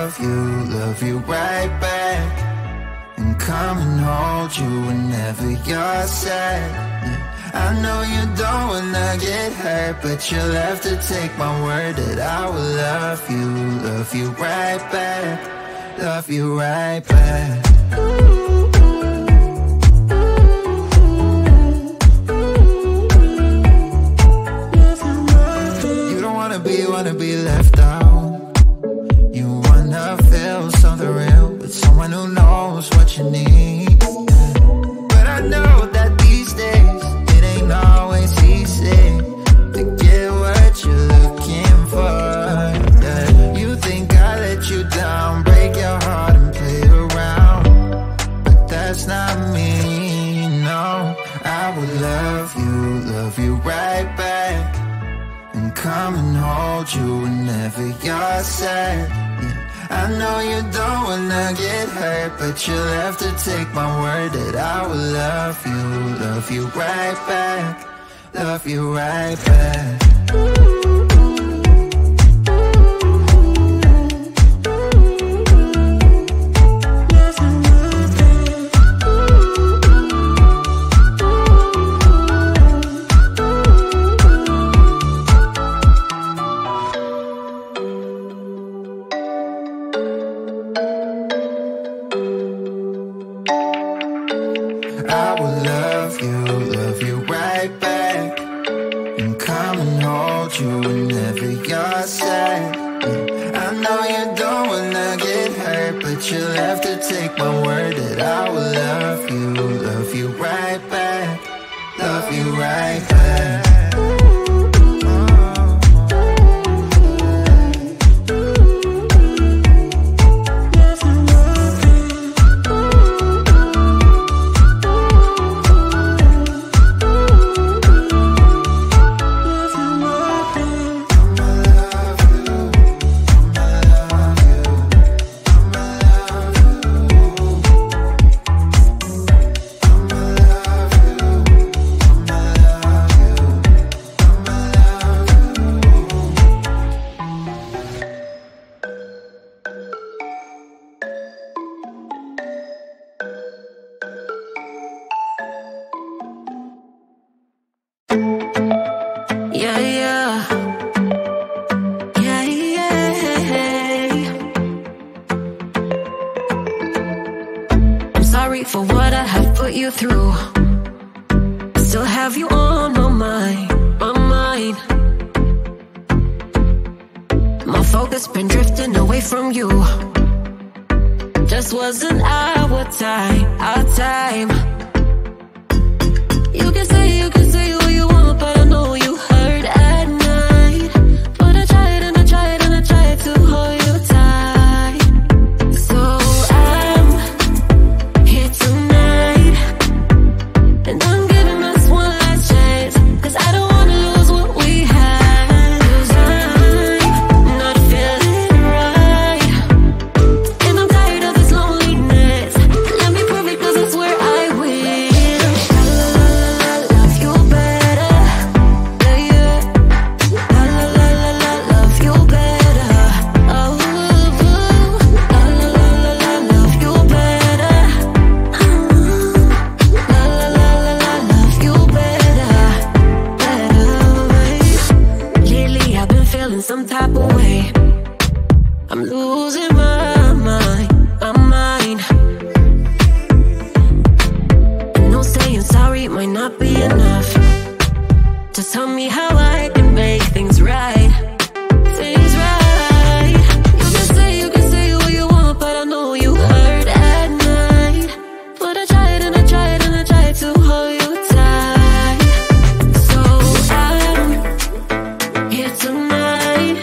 love you right back, and come and hold you whenever you're sad. Yeah, I know you don't wanna get hurt, but you'll have to take my word that I will love you right back, love you right back. You don't wanna be left out. You wanna feel something real with someone who knows what you need. But I know that these days it ain't always easy to get what you're looking for. Yeah. You think I let you down, break your heart and play around, but that's not me, no. I would love you right back, and come and hold you whenever you're sad. Yeah. I know you don't wanna get hurt, but you'll have to take my word that I will love you right back, love you right back. I will love you right back, and come and hold you whenever you're sad. Yeah. I know you don't wanna get hurt, but you'll have to take my word that I will love you right back, love you right back. For what I have put you through, I still have you on my mind, my mind. My focus been drifting away from you. Just wasn't our time, our time. You can say what you want, but I know you hurt at night. But I tried and I tried and I tried to hold you tight. So I'm here tonight, and I'm giving us one last chance, 'cause I don't wanna lose what we had. 'Cause I'm not feeling right, and I'm tired of this loneliness. Let me prove it, 'cause I swear I will. La la la la, love you better, yeah, yeah. La la la la la, love you better. Oh, la la la la la, love you better. La la la la la, love you better, better, babe. Lately I've been feeling some type of way. I'm losing my mind, my mind. I know saying sorry might not be enough. Just tell me how I can make things right, things right. You can say what you want, but I know you hurt at night. But I tried and I tried and I tried to hold you tight. So I'm here tonight,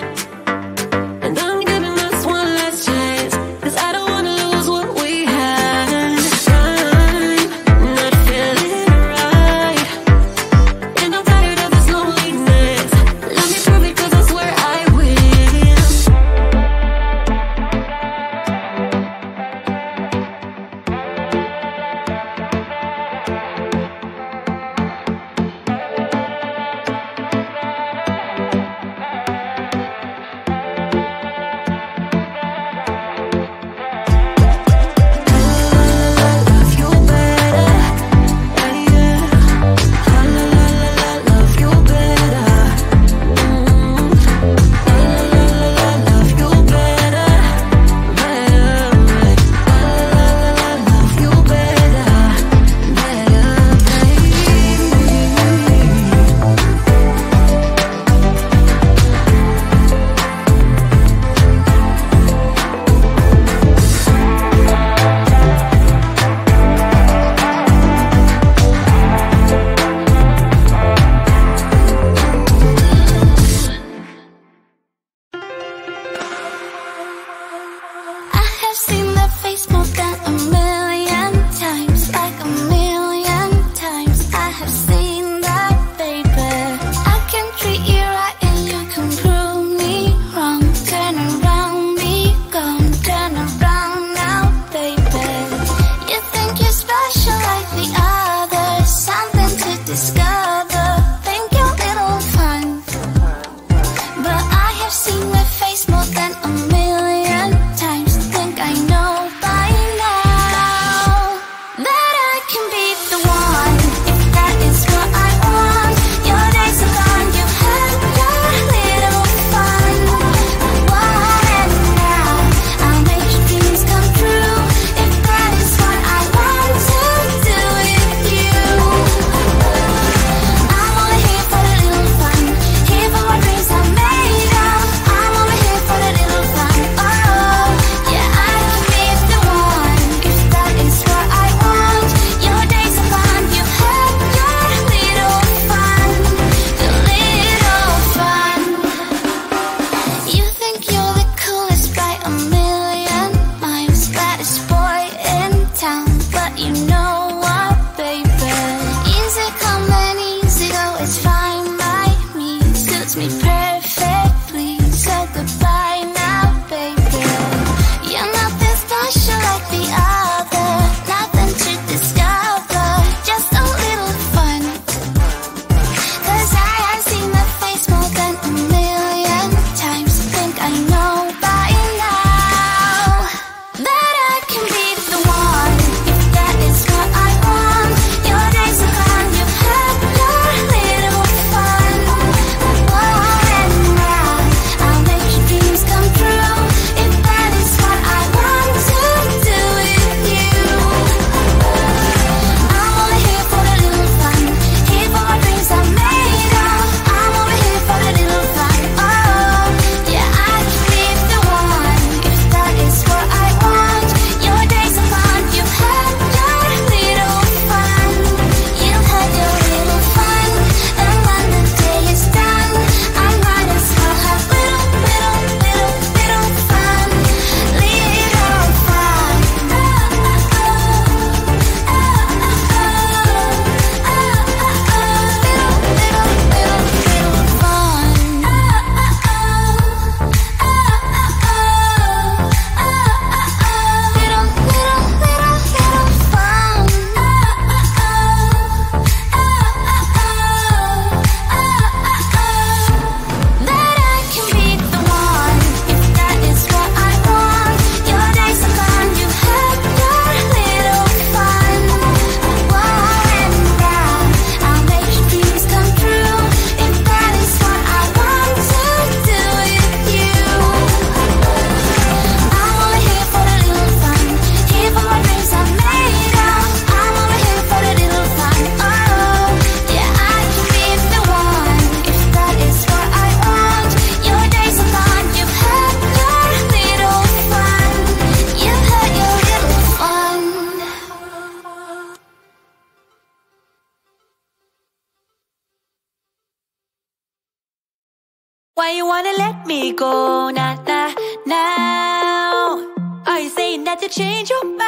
Why you wanna let me go? Nah, nah, now. Are you saying that you change your mind?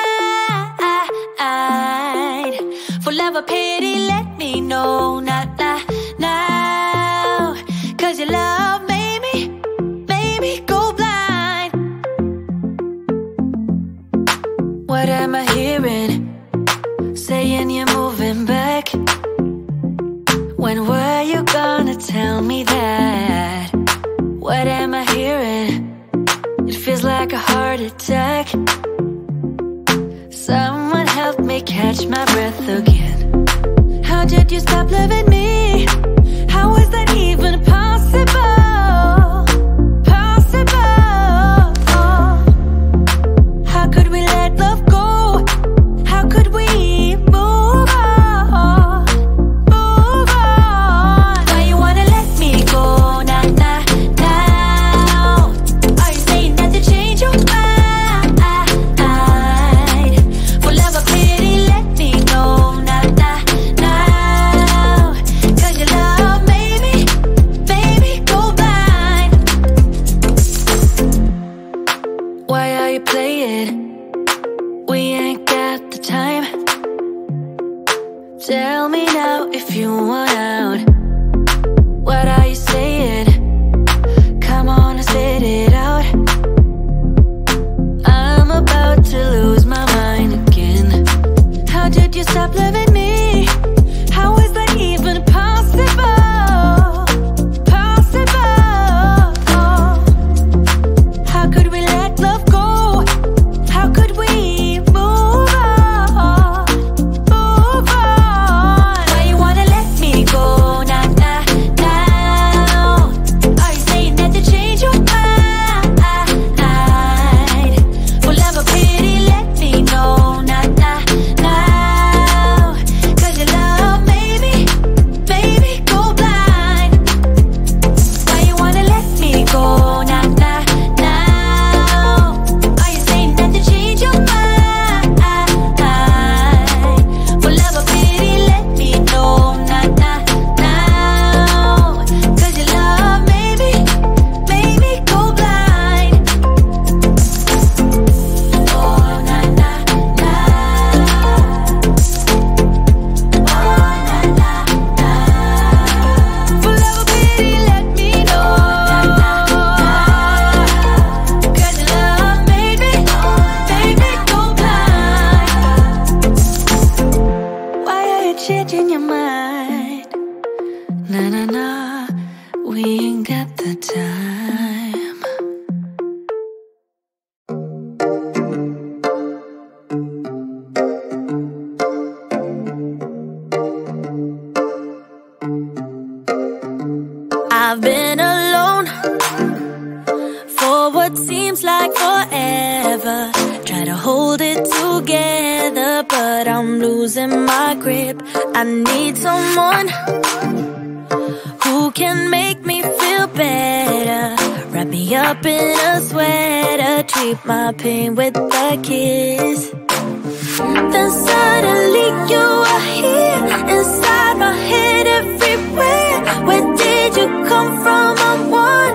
For love or pity, let me know. Nah, nah, now. Cause your love made me go blind. What am I hearing? Saying you're moving back. When were you gonna tell me that? What am I hearing? It feels like a heart attack. Someone help me catch my breath again. How did you stop loving me? How is that even possible? Possible. How could we let love go? How could we move on? Move on. Why you wanna let me go? Nah, nah, now. Are you saying that to change your mind? For love or pity, let me know. Nah, nah, now. Cause your love made me go blind. Why are you playing? We ain't got the time. Tell me now if you want out. What are you saying? Come on and spit it out. I'm about to lose my mind again. How did you stop loving me? How is that even possible? Possible. How could we let love go? How could we move on? Move on. Why you wanna let me go? Nah, nah, now. Are you saying that to change your mind? For love or pity, let me know. Nah, nah, now. Cause your love made me go blind. Why you wanna let me go? Nah, nah, now. Are you saying that to change your mind? For love or pity, let me know. Nah, nah, now. Cause your love made me go blind. Oh, nah, nah, now. Oh, nah, nah, now. For love or pity, let me know. Cause your love made me go blind. Why are you changing your mind? Nah, nah, nah, we ain't got the time. I've been alone for what seems like forever. Try to hold it together, but I'm losing my grip. I need someone who can make me feel better. Wrap me up in a sweater, treat my pain with a kiss. Then suddenly you are here, inside my head everywhere. Where did you come from? I'm wondering.